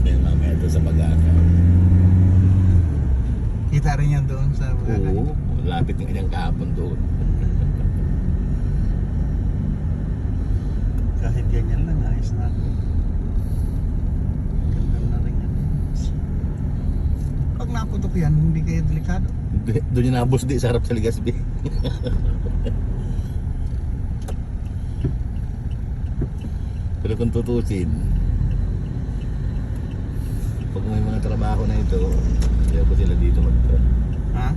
na yun mamaya doon sa Bagaka. Kita rin yan doon sa Bagakay. Oo, lapit ng kanyang kahapon doon. Kahit ganyan lang, ayos na ako. Ganda na rin yan. Pag naputok yan, hindi kayo delikado. Doon yung nabos di sa harap sa Ligaspi. Pero kung tutusin, pag may mga trabaho na ito, ayaw ko sila dito mag-try. Ha?